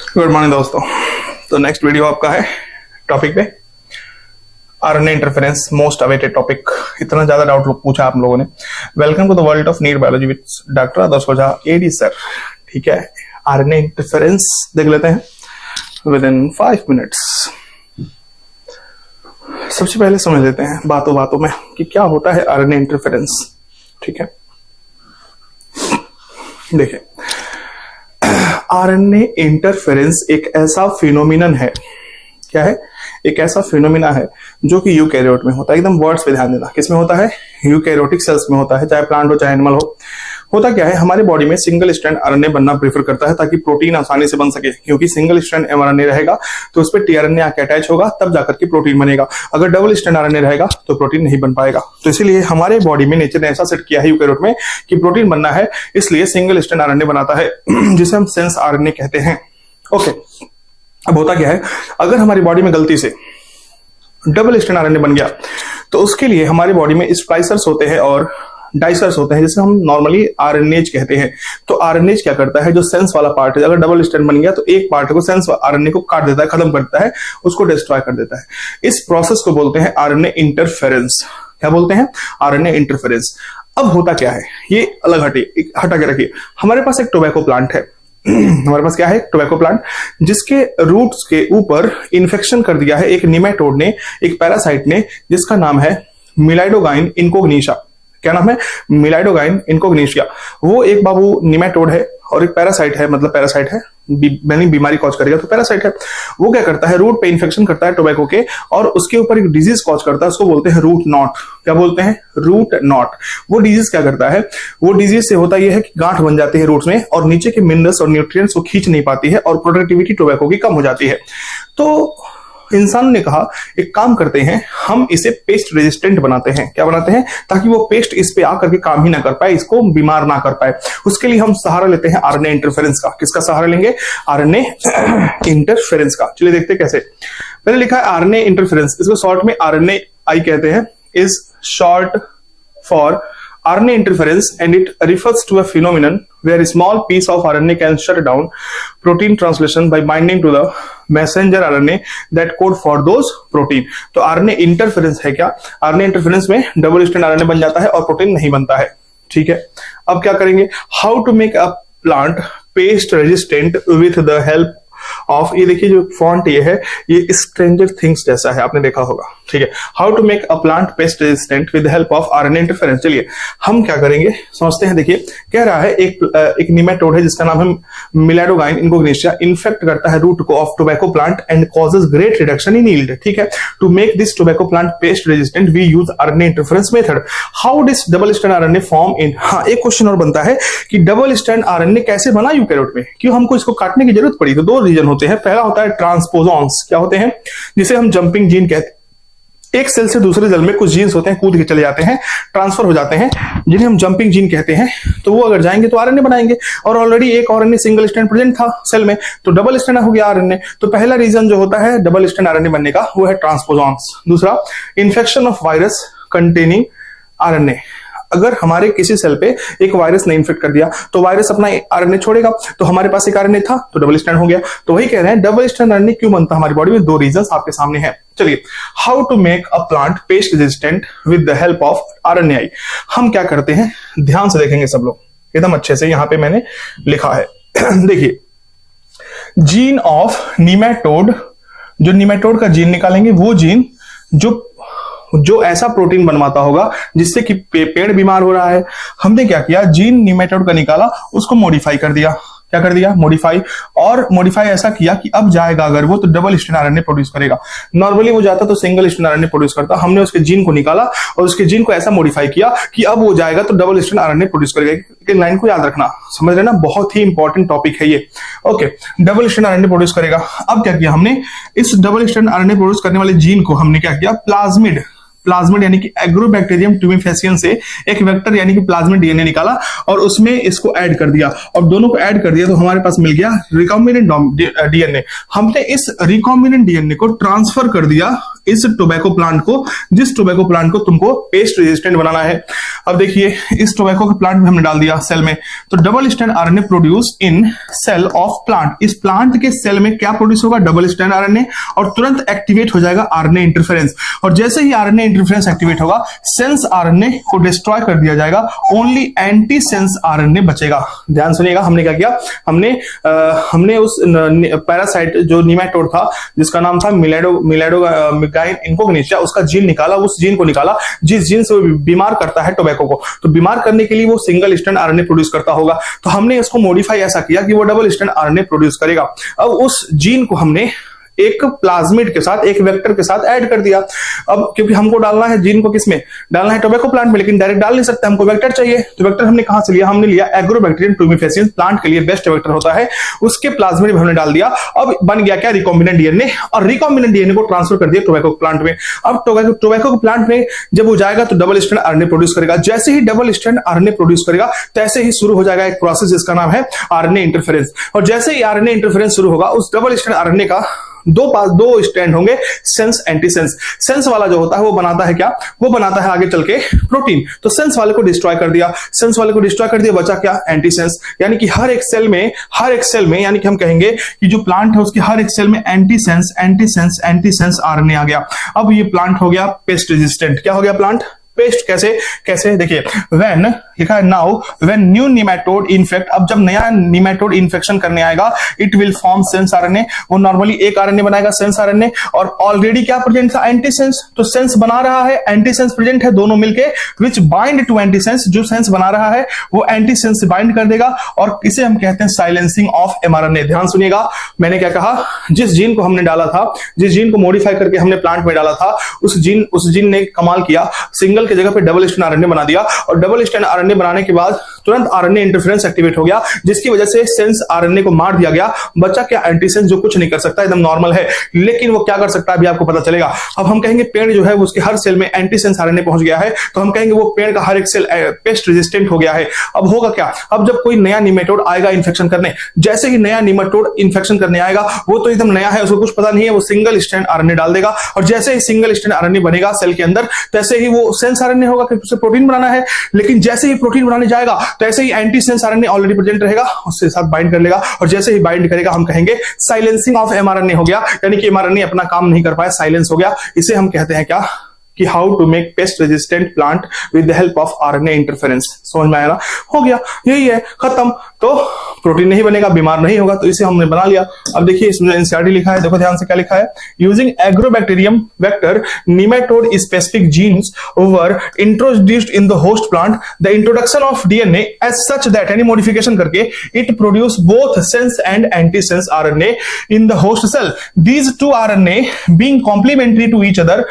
Good morning दोस्तों। तो next video आपका है टॉपिक पे RNA interference, most awaited topic. इतना ज्यादा डाउट लोग पूछा आप लोगों ने। Welcome to the world of NEET biology with doctor Adarsh Ojha AD sir. ठीक है, आरएनए इंटरफेरेंस देख लेते हैं विद इन 5 मिनट्स। सबसे पहले समझ लेते हैं बातों बातों में कि क्या होता है आरएनए इंटरफेरेंस। ठीक है, देखिए आरएनए इंटरफेरेंस एक ऐसा फिनोमिनन है, क्या है, एक ऐसा फिनोमिना है जो कि यूकैरियोट में होता है। एकदम वर्ड्स पे ध्यान देना, किसमें होता है, यूकैरियोटिक सेल्स में होता है, चाहे प्लांट हो चाहे एनिमल हो। होता क्या है, हमारे बॉडी में सिंगल स्ट्रैंड आरएनए बनना प्रेफर करता है ताकि प्रोटीन आसानी से बन सके, क्योंकि सिंगल स्ट्रैंड आरएनए रहेगा तो उस पर टीआरएनए आके अटैच होगा, तब जाकर के प्रोटीन बनेगा। अगर डबल स्ट्रैंड आरएनए रहेगा तो प्रोटीन नहीं बन पाएगा। तो इसीलिए हमारे बॉडी में नेचर ने ऐसा सेट किया है यूकैरियोट में कि प्रोटीन बनना है, इसलिए सिंगल स्ट्रैंड आरएनए बनाता है जिसे हम सेंस आरएनए कहते हैं। ओके, अब होता क्या है, अगर हमारी बॉडी में गलती से डबल स्ट्रैंड आरएनए बन गया तो उसके लिए हमारे बॉडी में स्प्लाइसर्स होते हैं और डाइसर्स होते हैं, जिसे हम नॉर्मली आरएनएज कहते हैं। तो आरएनएज क्या करता है, जो सेंस वाला पार्ट है, अगर डबल स्ट्रैंड बन गया तो एक पार्ट को सेंस आरएनए को काट देता है, खत्म कर देता है, उसको डिस्ट्रॉय कर देता है। इस प्रोसेस को बोलते हैं आरएनए इंटरफेरेंस। क्या बोलते हैं, आरएनए इंटरफेरेंस। अब होता क्या है, ये अलग हटा के रखिए। हमारे पास एक टोबैको प्लांट है हमारे पास क्या है, टोबैको प्लांट, जिसके रूट्स के ऊपर इन्फेक्शन कर दिया है एक निमेटोड ने, एक पैरासाइट ने, जिसका नाम है मिलाइडोगाइन इनकोग्निशा। क्या नाम है, मिलाइडोगाइन इनकोग्निशिया। वो एक बाबू निमेटोड है और एक पैरासाइट है, मतलब पैरासाइट है, बीमारी कॉज करेगा तो पैरासाइट है। वो क्या करता है, रूट पे इन्फेक्शन करता है टोबैको के और उसके ऊपर एक डिजीज कॉज करता है, उसको बोलते हैं रूट नॉट। क्या बोलते हैं, रूट नॉट। वो डिजीज क्या करता है, वो डिजीज से होता यह है कि गांठ बन जाती है रूट्स में और नीचे के मिनरल्स और न्यूट्रिएंट्स को खींच नहीं पाती है और प्रोडक्टिविटी टोबैको की कम हो जाती है। तो इंसान ने कहा एक काम करते हैं, हम इसे पेस्ट रेजिस्टेंट बनाते हैं। क्या बनाते हैं, ताकि वो पेस्ट इस पे आकर के काम ही ना कर पाए, इसको बीमार ना कर पाए। उसके लिए हम सहारा लेते हैं आरएनए इंटरफेरेंस का। किसका सहारा लेंगे, आरएनए इंटरफेरेंस का। चलिए देखते हैं कैसे। मैंने लिखा है आरएनए इंटरफेरेंस, इसको शॉर्ट में आरएनए आई कहते हैं, is short for RNA interference, and it refers to a phenomenon where a small piece of RNA can shut down protein translation by binding to the messenger RNA that code for those protein। तो RNA interference है क्या, RNA interference में double strand RNA बन जाता है और protein नहीं बनता है। ठीक है, अब क्या करेंगे, how to make a plant pest resistant with the help of, ये देखिए जो फॉन्ट ये है, ये स्ट्रेंजर थिंग्स जैसा है, आपने देखा होगा। ठीक है, how to make a plant pest resistant with help of RNA interference. चलिए हम क्या करेंगे, समझते हैं। देखिए कह रहा है एक निमेटोड है जिसका नाम है मिलाइडोगाइन इनकोग्निशिया, इन्फेक्ट करता है रूट को of tobacco plant and causes great reduction in yield. ठीक है, to make this tobacco plant pest resistant we use RNA interference method. How this double strand RNA form in, हाँ एक क्वेश्चन और बनता है कि डबल स्ट्रैंड आरएनए कैसे बना यूकैरियोट में, क्यों हमको इसको काटने की जरूरत पड़ी। तो दो रीजन होते हैं। पहला होता है ट्रांसपोजॉन्स। क्या होते हैं, जिसे हम जंपिंग जीन कहते हैं। एक सेल से दूसरे सेल में कुछ जीन्स होते हैं, कूद के चले जाते हैं, ट्रांसफर हो जाते हैं, जिन्हें हम जंपिंग जीन कहते हैं। तो वो अगर जाएंगे तो आरएनए बनाएंगे, और ऑलरेडी एक आरएनए सिंगल स्ट्रैंड प्रेजेंट था सेल में, तो डबल स्ट्रैंड हो गया आरएनए। तो पहला रीजन जो होता है डबल स्ट्रैंड आरएनए बनने का, वो है ट्रांसपोजॉन्स। दूसरा, infection of virus containing RNA. अगर हमारे किसी सेल पे एक वायरस ने इन्फेक्ट कर दिया तो वायरस अपना आरएनए छोड़ेगा, तो हमारे पास एक आरएनए था तो डबल स्ट्रैंड हो गया। तो वही कह रहे हैं डबल स्ट्रैंड आरएनए क्यों बनता है हमारी बॉडी में, दो रीजंस आपके सामने हैं। चलिए, how to make a plant pest resistant with the help of RNA. हम क्या करते हैं, ध्यान से देखेंगे सब लोग एकदम अच्छे से, यहां पे मैंने लिखा है देखिए, जीन ऑफ निमेटोड, जो निमेटोड का जीन निकालेंगे, वो जीन जो ऐसा प्रोटीन बनवाता होगा जिससे कि पेड़ बीमार हो रहा है। हमने क्या किया, जीन निमेटोड का निकाला, उसको मॉडिफाई कर दिया। क्या कर दिया, मॉडिफाई। और मॉडिफाई ऐसा किया कि अब जाएगा अगर वो, तो डबल स्ट्रैंड आरएनए प्रोड्यूस करेगा। नॉर्मली वो जाता तो सिंगल स्ट्रैंड आरएनए प्रोड्यूस करता। हमने उसके जीन को निकाला और उसके जीन को ऐसा मॉडिफाई किया कि अब वो जाएगा तो डबल स्ट्रैंड आरएनए प्रोड्यूस करेगा। लाइन को याद रखना, समझ रहे ना, बहुत ही इंपॉर्टेंट टॉपिक है ये। Okay, double strand RNA produce करेगा। अब क्या किया हमने, इस डबल स्ट्रैंड आरएनए प्रोड्यूस करने वाले जीन को हमने क्या किया, प्लाज्मिड यानी कि एग्रोबैक्टीरियम ट्यूमेफेसियन से एक वेक्टर यानी कि प्लाज्मिड डीएनए निकाला और उसमें इसको ऐड कर दिया, और दोनों को ऐड कर दिया तो हमारे पास मिल गया रिकॉम्बिनेंट डीएनए। हमने इस रिकॉम्बिनेंट डीएनए को ट्रांसफर कर दिया इस टोबैको प्लांट को, जिस टोबैको प्लांट को तुमको पेस्ट रेजिस्टेंट बनाना है। अब देखिए इस टोबैको के प्लांट में हमने डाल दिया सेल में, तो double strand RNA produce in cell of plant. इस प्लांट के सेल में क्या प्रोड्यूस होगा? डबल स्ट्रैंड आरएनए, और तुरंत एक्टिवेट हो जाएगा आरएनए इंटरफेरेंस। और जैसे ही आरएनए इंटरफेरेंस एक्टिवेट होगा, सेंस आरएनए को डिस्ट्रॉय कर दिया जाएगा, ओनली एंटी सेंस आरएनए बचेगा। ध्यान सुनिएगा, हमने क्या किया, हमने उस पैरासाइट जो नीमेटोड था जिसका नाम था मिलेडोगाइन इनकोग्निटिया, उसका जीन निकाला, उस जीन को निकाला जिस जीन से वो बीमार करता है टोबैको को। तो बीमार करने के लिए वो सिंगल स्ट्रैंड आरएनए प्रोड्यूस करता होगा, तो हमने इसको मॉडिफाई ऐसा किया कि वो डबल स्ट्रैंड आरएनए प्रोड्यूस करेगा। अब उस जीन को हमने एक प्लाज्मिड के साथ, एक वेक्टर के साथ ऐड कर दिया। अब क्योंकि हमको डालना है जीन को किसमें डालना है? टोबैको प्लांट में, लेकिन डायरेक्ट डाल नहीं सकते, हमको वेक्टर चाहिए। तो वेक्टर हमने कहां से लिया? हमने लिया एग्रोबैक्टीरियम टुमेफेसिएंस, प्लांट के लिए बेस्ट वेक्टर होता है, उसके प्लाज्मिड में हमने डाल दिया। अब बन गया क्या? रिकॉम्बिनेंट डीएनए, और रिकॉम्बिनेंट डीएनए को ट्रांसफर कर दिया टोबैको प्लांट में। अब टोबैको प्लांट में जब वो जाएगा तो डबल स्ट्रैंड आरएनए प्रोड्यूस करेगा। जैसे ही डबल स्ट्रैंड आरएनए प्रोड्यूस करेगा, तैसे ही शुरू हो जाएगा एक प्रोसेस जिसका नाम है आरएनए इंटरफेरेंस। और जैसे ही आरएनए इंटरफेरेंस शुरू होगा, उस डबल स्ट्रैंड आरएनए का दो स्ट्रैंड होंगे, सेंस एंटी सेंस। सेंस वाला जो होता है वो बनाता है क्या? वो बनाता है आगे चल के प्रोटीन। तो सेंस वाले को डिस्ट्रॉय कर दिया, सेंस वाले को डिस्ट्रॉय कर दिया, बचा क्या? Anti sense. यानी कि हर एक सेल में यानी कि हम कहेंगे कि जो प्लांट है उसकी हर एक सेल में एंटी सेंस आरएनए आ गया। अब ये प्लांट हो गया पेस्ट रेजिस्टेंट। क्या हो गया? Plant pest. कैसे देखिए, व्हेन लिखा है now when new nematode infect. अब जब नया निमेटोड इन्फेक्शन करने आएगा, it will form sense RNA. वो नॉर्मली एक आरएनए बनाएगा सेंस आरएनए, और ऑलरेडी क्या प्रेजेंट था? Anti sense. तो सेंस बना रहा है, एंटी सेंस प्रेजेंट है, दोनों मिलके which bind to anti sense. जो सेंस बना रहा है वो एंटी सेंस से बाइंड कर देगा, और इसे हम कहते हैं साइलेंसिंग ऑफ एमआरएनए। ध्यान सुनिएगा, मैंने क्या कहा? जिस जीन को हमने डाला था, जिस जीन को मॉडिफाई करके हमने प्लांट में डाला था, उस जीन ने कमाल किया, सिंगल की जगह पे डबल स्ट्रैंड आरएनए बना दिया। और डबल स्ट्रैंड आरएनए बनाने के बाद तुरंत आरएनए इंटरफेरेंस एक्टिवेट हो गया, जिसकी वजह से सेंस आरएनए को मार दिया गया। बच्चा क्या? एंटीसेंस, जो कुछ नहीं कर सकता, एकदम नॉर्मल है। लेकिन वो क्या कर सकता है अभी आपको पता चलेगा। अब हम कहेंगे पेड़ जो है उसके हर सेल में एंटीसेंस आरएनए पहुंच गया है, तो हम कहेंगे वो पेड़ का हर एक सेल पेस्ट रेजिस्टेंट हो गया है। अब होगा क्या? अब जब कोई नया निमेटोड आएगा इन्फेक्शन करने, जैसे ही नया निमेटोड इन्फेक्शन करने आएगा, वो तो एकदम नया है, उसको कुछ पता नहीं है, वो सिंगल स्ट्रैंड आरएनए डाल देगा। और जैसे ही सिंगल स्ट्रैंड आरएनए बनेगा सेल के अंदर, तैसे ही वो सेंस आरएनए होगा क्योंकि उसे प्रोटीन बनाना है। लेकिन जैसे ही प्रोटीन बनाने जाएगा, तो ऐसे ही anti sense RNA already present रहेगा, उसके साथ बाइंड कर लेगा, और जैसे ही बाइंड करेगा हम कहेंगे साइलेंसिंग ऑफ एमआरएनए हो गया। यानी कि एमआरएनए अपना काम नहीं कर पाया, साइलेंस हो गया। इसे हम कहते हैं क्या? कि how to make pest resistant plant with the help of RNA interference. समझ में आया ना? हो गया, यही है, खत्म। तो प्रोटीन नहीं बनेगा, बीमार नहीं होगा, तो इसे हमने बना लिया। अब देखिए इसमें एनसीईआरटी लिखा है, देखो ध्यान से क्या लिखा है। Using agrobacterium vector nematode specific genes were introduced in the host plant, the introduction of DNA as such that any modification करके it produce both sense and anti sense RNA in the host cell. These two RNA being complementary to each other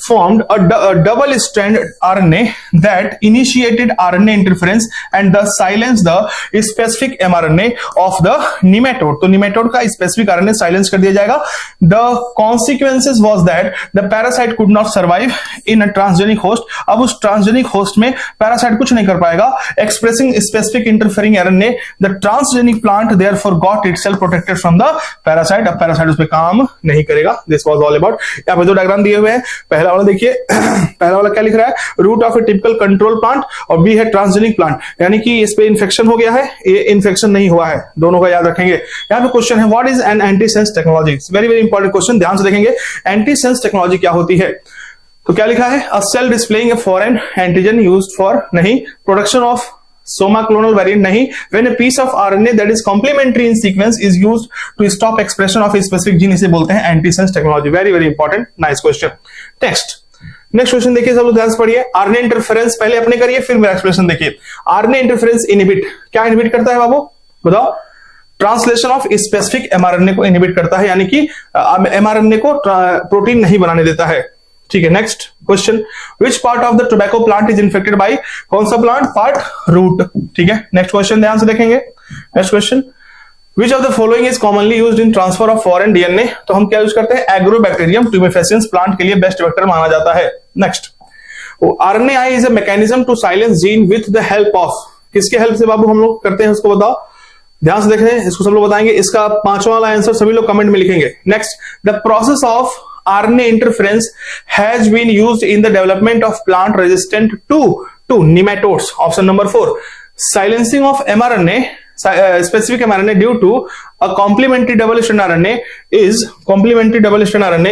formed a double strand RNA that initiated RNA interference and thus silenced the specific mRNA of the nematode. तो nematode का specific RNA silence कर दिया जाएगा. The consequences was that the parasite could not survive in a transgenic host. अब उस transgenic host में parasite कुछ नहीं कर पाएगा. Expressing specific interfering RNA, the transgenic plant therefore got itself protected from the parasite. अब parasite उस पे काम नहीं करेगा. This was all about. यहाँ पे दो डायग्राम दिए हुए हैं. पहला वाला देखिए, पहला वाला क्या लिख रहा है? Root of a typical control plant, और बी है ट्रांसजेनिक प्लांट, यानी कि इस पे इन्फेक्शन हो गया है, ये इन्फेक्शन नहीं हुआ है, दोनों का याद रखेंगे। यहाँ पे क्वेश्चन है what is an anti sense technology? Very very important question, ध्यान से देखेंगे। एंटी सेंस टेक्नोलॉजी क्या होती है? तो क्या लिखा है? A cell displaying a foreign antigen used for, नहीं, production of Soma clonal variant, nahi, when a piece of RNA that is complementary in sequence is used to stop expression of a specific gene, इसे बोलते हैं antisense technology. Very very important, nice question. Next question देखिए, सब लोग ध्यान से पढ़िए। RNA interference पहले अपने करिए, फिर मेरा एक्सप्लेनेशन देखिए। आरएनए इंटरफेरेंस इनहिबिट, क्या इनहिबिट करता है बाबू बताओ? ट्रांसलेशन ऑफ स्पेसिफिक एमआरएनए को इनहिबिट करता है, यानी कि एमआरएनए को प्रोटीन नहीं बनाने देता है। ठीक है, next question, which part of the tobacco plant is infected by? कौन सा प्लांट? Part root. ठीक है, नेक्स्ट क्वेश्चन ध्यान से देखेंगे। Next question, which of the following is commonly used in transfer of foreign DNA? तो हम क्या यूज करते हैं? एग्रोबैक्टीरियम ट्यूमेफेसिएंस प्लांट के लिए बेस्ट वेक्टर माना जाता है। Next, RNA is a mechanism to silence gene with the help of, किसके हेल्प से बाबू हम लोग करते हैं उसको बताओ? ध्यान से देख रहे हैं, इसको सब लोग बताएंगे। इसका पांचवा वाला आंसर सभी लोग कमेंट में लिखेंगे। Next, the process of RNA interference has been used in the development of plant resistant to nematodes? Option number 4, silencing of mRNA, specific mRNA due to a complementary double-strand RNA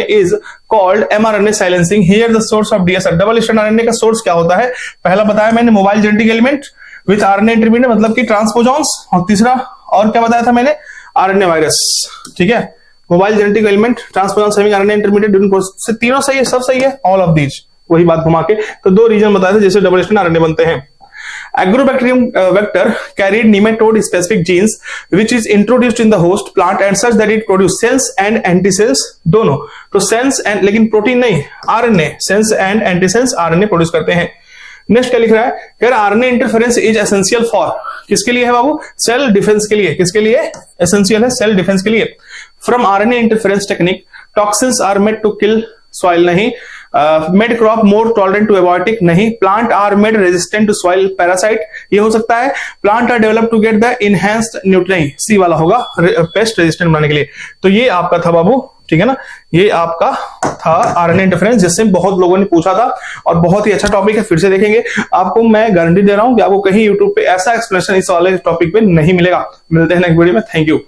is called mRNA silencing. Here the source of DSR. double-strand RNA का source क्या होता है? पहला बताया मैंने, mobile genetic element with RNA intermediate, मतलब कि ट्रांसपोजॉन्स, और तीसरा और क्या बताया था मैंने? RNA virus. ठीक है, mobile genetic element, transposons having RNA intermediate, से तीनों सही है, सब सही है, ऑल ऑफ दीज। वही बात घुमा के तो 2 रीजन बताए थे जिससे डबल स्ट्रैंड RNA बनते हैं। Agrobacterium vector carried nematode specific genes which is introduced in the host plant and such that it produce cells and anticells दोनों। तो सेंस एंड, लेकिन प्रोटीन नहीं, RNA, sense and antisense RNA produce करते हैं। Next क्या लिख रहा है? कह रहा RNA interference is essential for, किसके लिए है बाबू? सेल डिफेंस के लिए। किसके लिए एसेंशियल है? सेल डिफेंस के लिए। From RNA interference technique toxins are made to kill soil, नहीं। Made crop more tolerant to abiotic, नहीं। Plant are made resistant to soil parasite, ये हो सकता है। Plant are develop to get the enhanced nutrient, C वाला होगा, pest resistant बनाने के लिए। तो ये आपका था बाबू, ठीक है ना, ये आपका था RNA इंटरफेरेंस, जिससे बहुत लोगों ने पूछा था और बहुत ही अच्छा टॉपिक है। फिर से देखेंगे, आपको मैं गारंटी दे रहा हूं कि आपको कहीं यूट्यूब पे ऐसा एक्सप्लेनेशन इस वाले टॉपिक पे नहीं मिलेगा। मिलते हैं नेक्स्ट वीडियो में, थैंक यू।